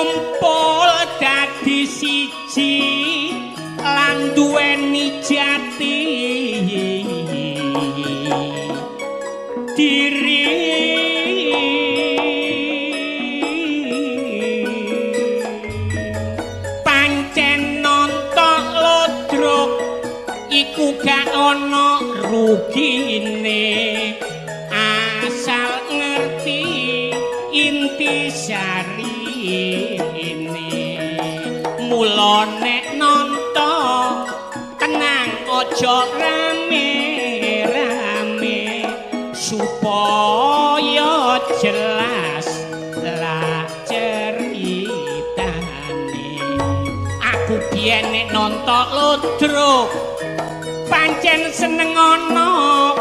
ngumpul dadi siji lan duweni jati diri pancen nonton lodrok iku gak ana rugine asal ngerti inti sari ini mula nek nonton tenang ojo rame-rame supaya jelas lah ceritane aku biyen nek nonton lodrok pancen seneng ana